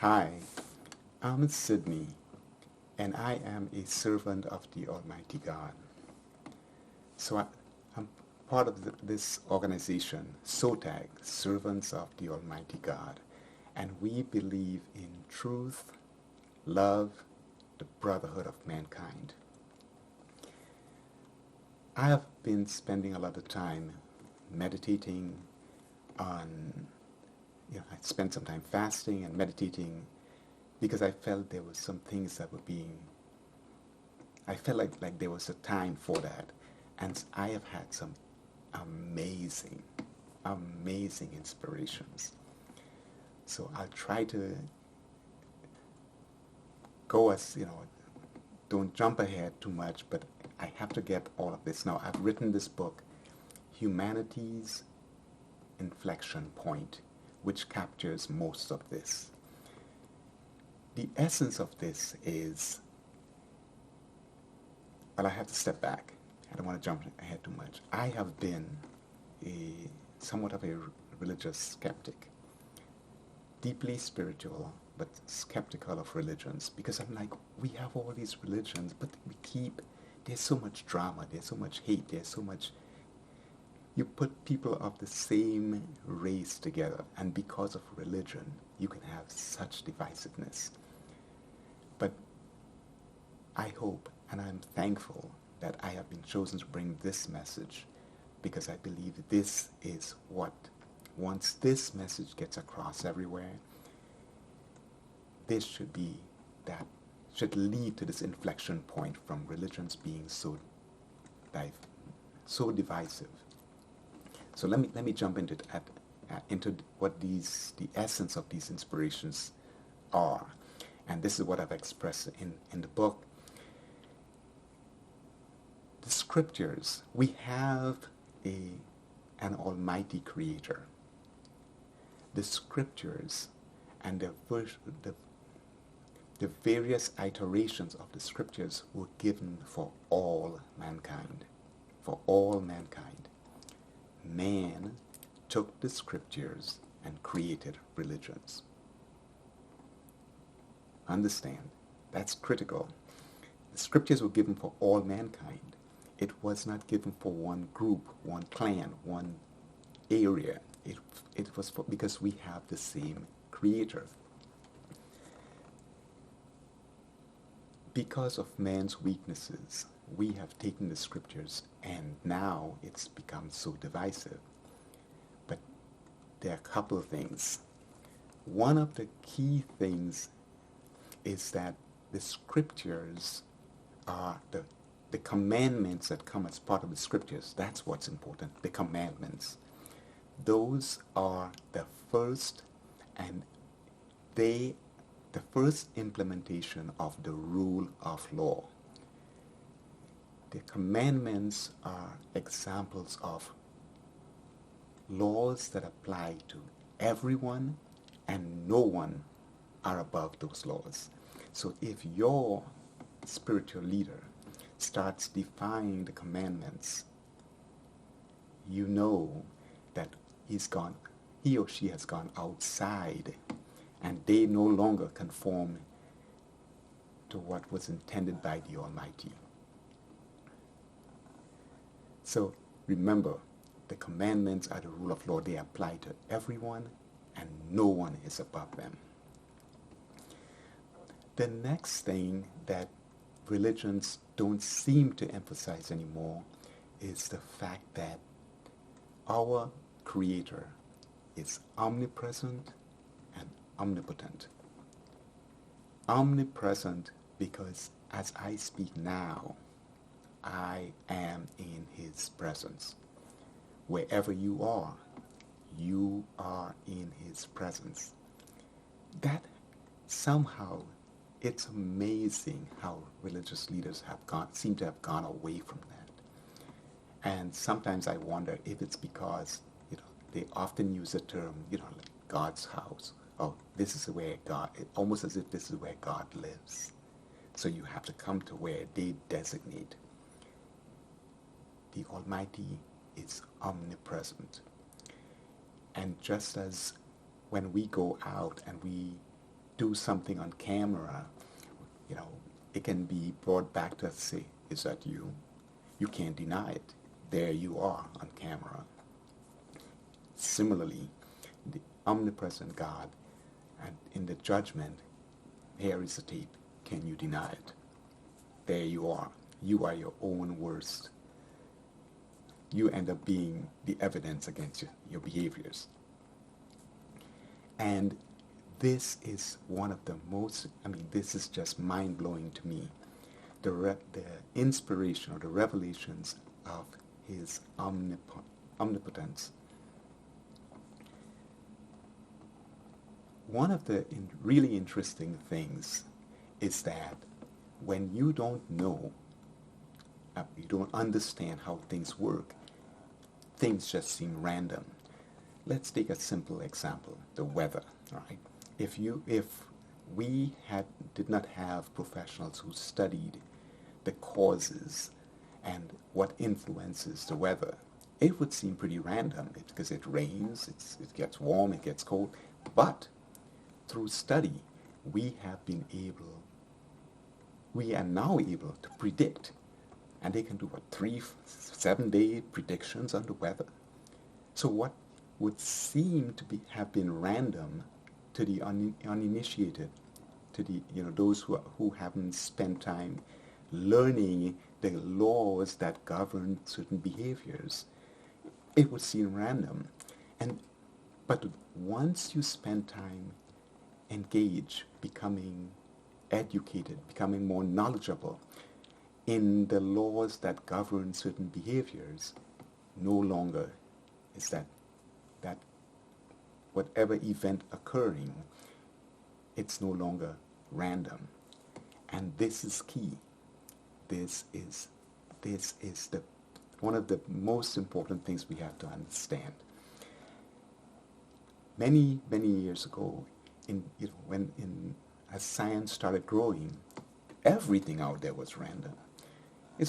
Hi, I'm Sydney, and I am a servant of the Almighty God. I'm part of this organization, SOTAG, Servants of the Almighty God, and we believe in truth, love, the brotherhood of mankind. I have been spending a lot of time meditating on, I spent some time fasting and meditating because I felt there were some things that were I felt like there was a time for that. And I have had some amazing, amazing inspirations. So I'll try to go don't jump ahead too much, but I have to get all of this. Now, I've written this book, Humanity's Inflection Point, which captures most of this. The essence of this is, well, I have to step back. I don't want to jump ahead too much. I have been somewhat of a religious skeptic, deeply spiritual, but skeptical of religions, because I'm like, we have all these religions, but there's so much drama, there's so much hate, there's so much, you put people of the same race together, and because of religion, you can have such divisiveness. But I hope, and I'm thankful that I have been chosen to bring this message, because I believe this is what, once this message gets across everywhere, this should lead to this inflection point from religions being so divisive. So let me jump into what the essence of these inspirations are, and this is what I've expressed in the book. The scriptures, we have an almighty creator. The scriptures and the various iterations of the scriptures were given for all mankind. For all mankind. Man took the scriptures and created religions. Understand, that's critical. The scriptures were given for all mankind. It was not given for one group, one clan, one area. It was because we have the same creator. Because of man's weaknesses, we have taken the scriptures and now it's become so divisive. But there are a couple of things. One of the key things is that the scriptures are the commandments that come as part of the scriptures. That's what's important, the commandments. Those are the first implementation of the rule of law. The commandments are examples of laws that apply to everyone, and no one are above those laws. So if your spiritual leader starts defying the commandments, you know that he or she has gone outside, and they no longer conform to what was intended by the Almighty. So remember, the commandments are the rule of law. They apply to everyone, and no one is above them. The next thing that religions don't seem to emphasize anymore is the fact that our Creator is omnipresent and omnipotent. Omnipresent because as I speak now, I am in His presence. Wherever you are in His presence. That somehow, it's amazing how religious leaders seem to have gone away from that. And sometimes I wonder if it's because, they often use the term, like God's house. Oh, this is where God, almost as if this is where God lives. So you have to come to where they designate. The Almighty is omnipresent. And just as when we go out and we do something on camera, you know, it can be brought back to us, say, is that you? You can't deny it. There you are on camera. Similarly, the omnipresent God, and in the judgment, here is the tape. Can you deny it? There you are. You are your own worst. You end up being the evidence against your behaviors. And this is one of the most, this is just mind-blowing to me. The inspiration or the revelations of his omnipotence. One of the really interesting things is that when you don't know, you don't understand how things work, things just seem random. Let's take a simple example, the weather, right? If we did not have professionals who studied the causes and what influences the weather, it would seem pretty random because it rains, it gets warm, it gets cold. But through study, we are now able to predict, and they can do 3-7 day predictions on the weather. So what would seem to have been random to the uninitiated, to the those who haven't spent time learning the laws that govern certain behaviors, it would seem random. But once you spend time engaged, becoming educated, becoming more knowledgeable in the laws that govern certain behaviors, no longer is that whatever event occurring, it's no longer random. And this is key. This is one of the most important things we have to understand. Many years ago, as science started growing, everything out there was random.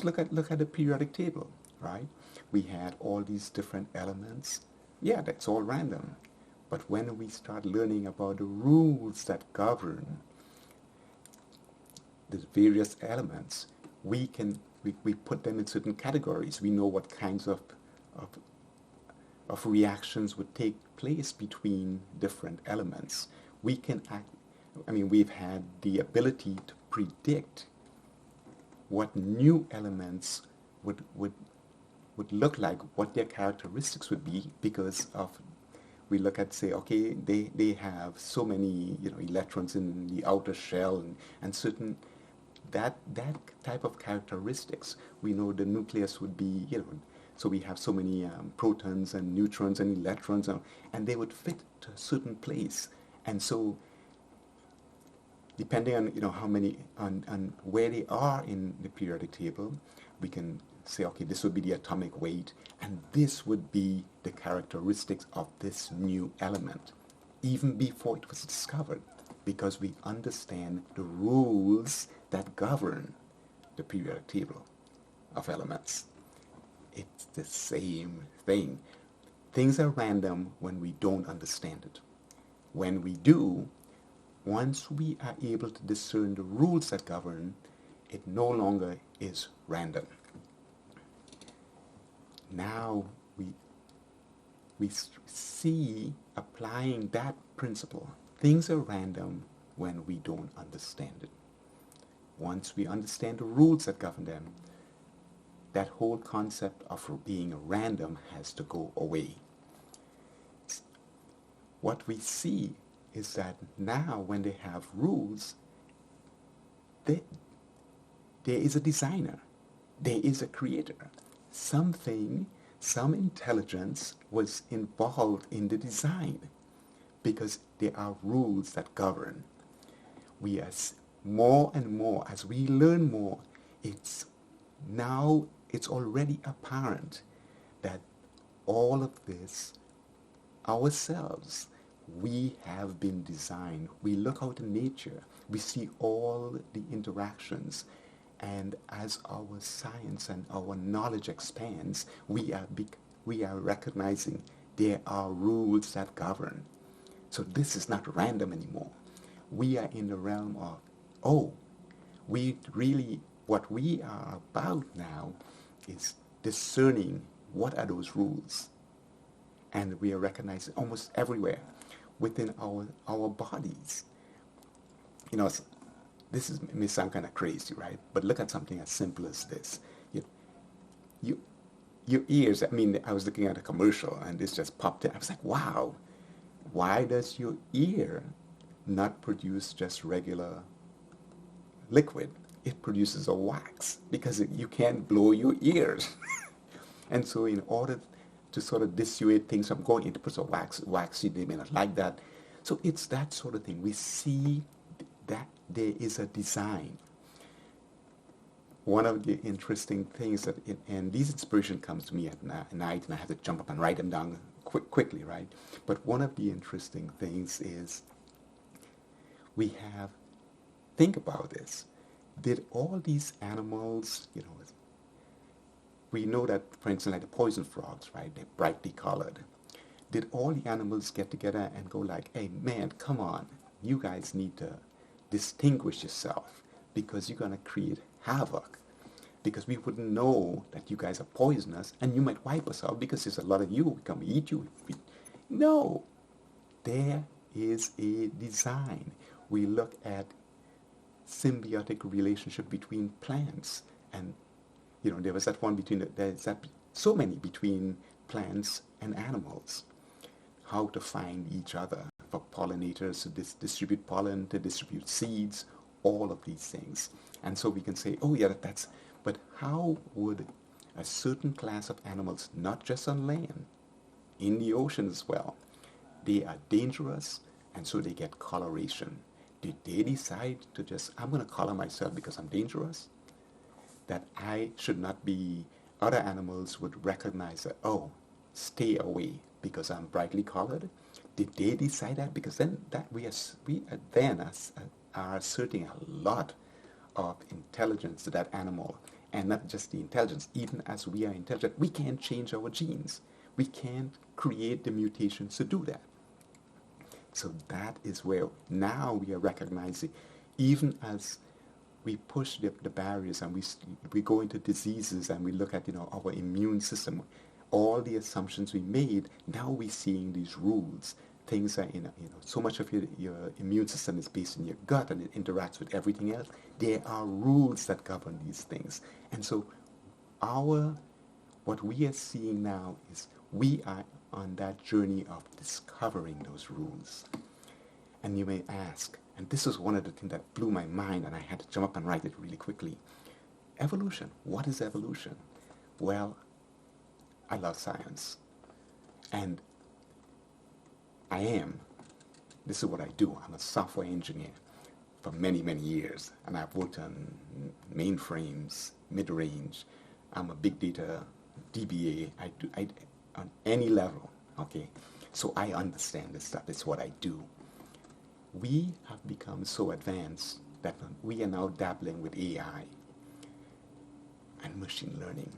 Look at the periodic table, right? We had all these different elements. Yeah, that's all random. But when we start learning about the rules that govern the various elements, we put them in certain categories. We know what kinds of reactions would take place between different elements. We've had the ability to predict what new elements would look like, what their characteristics would be, because we look at, say, okay, they have so many electrons in the outer shell and certain that type of characteristics. We know the nucleus would be, so we have so many protons and neutrons and electrons, and they would fit to a certain place. And so depending on how many on where they are in the periodic table, we can say, okay, this would be the atomic weight, and this would be the characteristics of this new element, even before it was discovered, because we understand the rules that govern the periodic table of elements. It's the same thing. Things are random when we don't understand it. When we do, once we are able to discern the rules that govern, it no longer is random. Now we see applying that principle. Things are random when we don't understand it. Once we understand the rules that govern them, that whole concept of being random has to go away. What we see is that now when they have rules, there is a designer, there is a creator. Some intelligence was involved in the design, because there are rules that govern. We more and more, as we learn more, it's already apparent that all of this, ourselves, we have been designed. We look out in nature, we see all the interactions, and as our science and our knowledge expands, we are recognizing there are rules that govern. So this is not random anymore. we are in the realm of, oh, we really, what we are about now is discerning what are those rules. And we are recognizing almost everywhere within our bodies. You know, this may sound kind of crazy, right? But look at something as simple as this. You, your ears, I mean, I was looking at a commercial and this just popped in. I was like, wow, why does your ear not produce just regular liquid? It produces a wax because you can't blow your ears. And so in order to sort of dissuade things from going into put a waxy, they may not like that. So it's that sort of thing. We see that there is a design. One of the interesting things that, and these inspiration comes to me at night, and I have to jump up and write them down quickly, right? But one of the interesting things is we have, think about this. Did all these animals, you know, we know that, for instance, like the poison frogs, right? They're brightly colored. Did all the animals get together and go like, hey, man, come on. You guys need to distinguish yourself because you're going to create havoc. Because we wouldn't know that you guys are poisonous and you might wipe us out because there's a lot of you. We come eat you. No. There is a design. We look at symbiotic relationship between plants, and you know, there was that one between there's that so many between plants and animals. How to find each other for pollinators to distribute pollen, to distribute seeds, all of these things. And so we can say, oh yeah, that's, but how would a certain class of animals, not just on land, in the ocean as well, they are dangerous, and so they get coloration. Did they decide to just, I'm going to color myself because I'm dangerous? That I should not be, other animals would recognize that, oh, stay away because I'm brightly colored? Did they decide that? Because then that we are asserting a lot of intelligence to that animal. And not just the intelligence, even as we are intelligent, we can't change our genes. We can't create the mutations to do that. So that is where now we are recognizing, even as we push the barriers and we go into diseases and we look at, you know, our immune system, all the assumptions we made, now we're seeing these rules. Things are so much of your immune system is based in your gut and it interacts with everything else. There are rules that govern these things. And so what we are seeing now is we are on that journey of discovering those rules. And you may ask, and this is one of the things that blew my mind and I had to jump up and write it really quickly. Evolution. What is evolution? Well, I love science. And this is what I do. I'm a software engineer for many, many years. And I've worked on mainframes, mid-range. I'm a big data DBA. I on any level, okay? So I understand this stuff. It's what I do. We have become so advanced that we are now dabbling with AI and machine learning.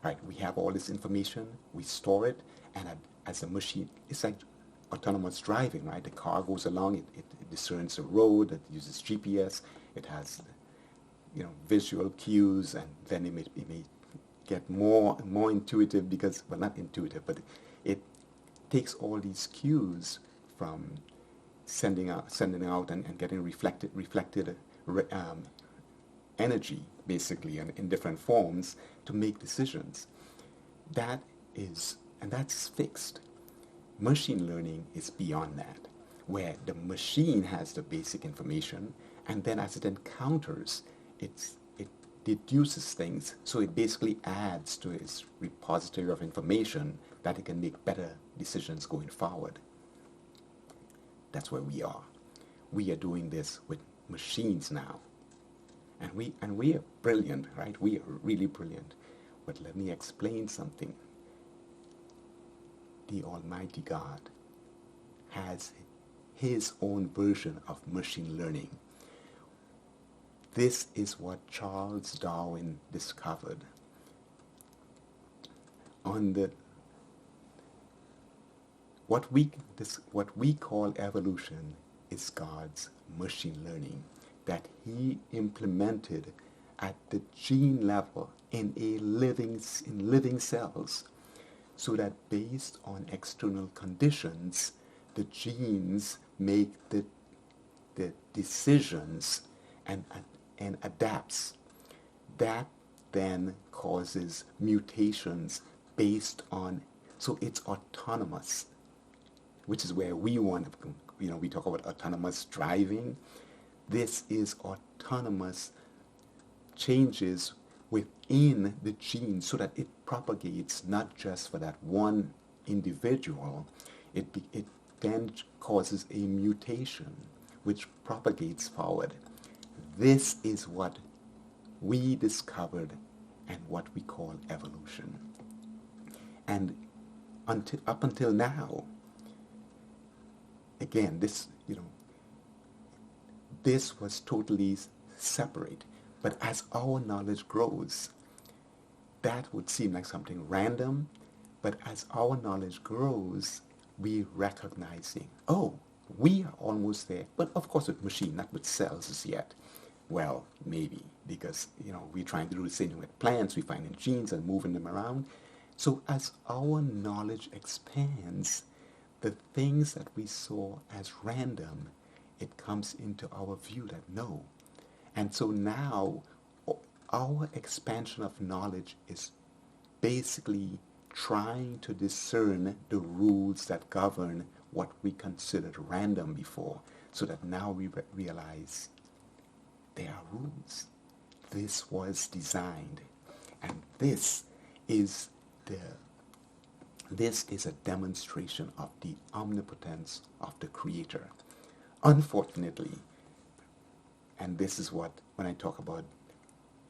Right? We have all this information, we store it, and as a machine, it's like autonomous driving, right? The car goes along, it discerns the road, it uses GPS, it has, you know, visual cues, and then it may get more intuitive because, well, not intuitive, but it takes all these cues from sending out and getting reflected energy, basically, in different forms to make decisions. That's fixed. Machine learning is beyond that, where the machine has the basic information, and then as it encounters, it deduces things, so it basically adds to its repository of information that it can make better decisions going forward. That's where we are. We are doing this with machines now. And we are brilliant, right? We are really brilliant. But let me explain something. The Almighty God has his own version of machine learning. This is what Charles Darwin discovered. What we call evolution is God's machine learning that he implemented at the gene level in living cells, so that based on external conditions, the genes make the decisions and adapts. That then causes mutations based on, so it's autonomous, which is where we want to, we talk about autonomous driving. This is autonomous changes within the gene so that it propagates not just for that one individual, it then causes a mutation which propagates forward. This is what we discovered and what we call evolution. And up until now, again, this was totally separate. But as our knowledge grows, that would seem like something random. But as our knowledge grows, we recognizing, oh, we are almost there. But of course with machine, not with cells as yet. Well, maybe, because we're trying to do the same thing with plants. We're finding genes and moving them around. So as our knowledge expands, the things that we saw as random, it comes into our view that no. And so now our expansion of knowledge is basically trying to discern the rules that govern what we considered random before, so that now we realize there are rules. This was designed, and this is a demonstration of the omnipotence of the Creator. Unfortunately, and this is what, when I talk about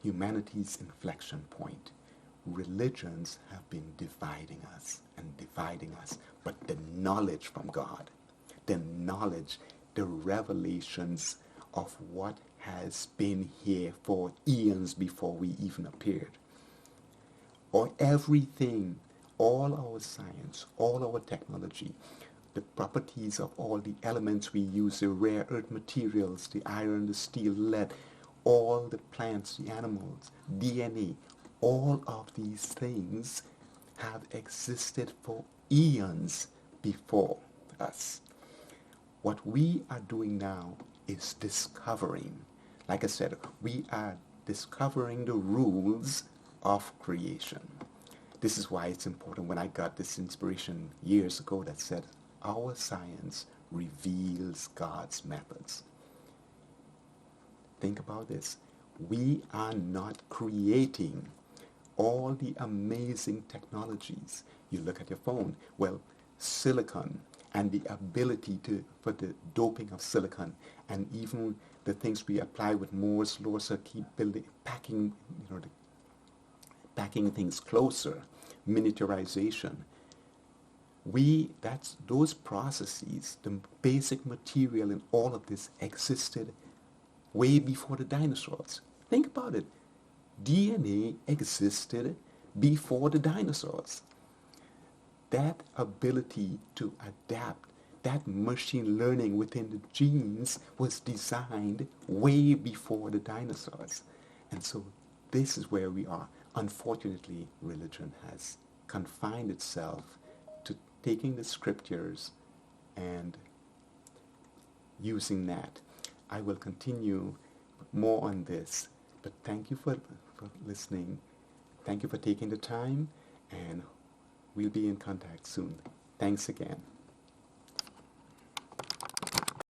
humanity's inflection point, religions have been dividing us, but the knowledge from God, the knowledge, the revelations of what has been here for eons before we even appeared, or everything, all our science, all our technology, the properties of all the elements we use, the rare earth materials, the iron, the steel, lead, all the plants, the animals, DNA, all of these things have existed for eons before us. What we are doing now is discovering. Like I said, we are discovering the rules of creation. This is why it's important when I got this inspiration years ago that said, our science reveals God's methods. Think about this. We are not creating all the amazing technologies. You look at your phone, well, silicon and the ability for the doping of silicon, and even the things we apply with Moore's law, so keep packing things closer, miniaturization. Those processes, the basic material in all of this existed way before the dinosaurs. Think about it. DNA existed before the dinosaurs. That ability to adapt, that machine learning within the genes was designed way before the dinosaurs. And so this is where we are. Unfortunately, religion has confined itself to taking the scriptures and using that. I will continue more on this, but thank you for listening. Thank you for taking the time, and we'll be in contact soon. Thanks again.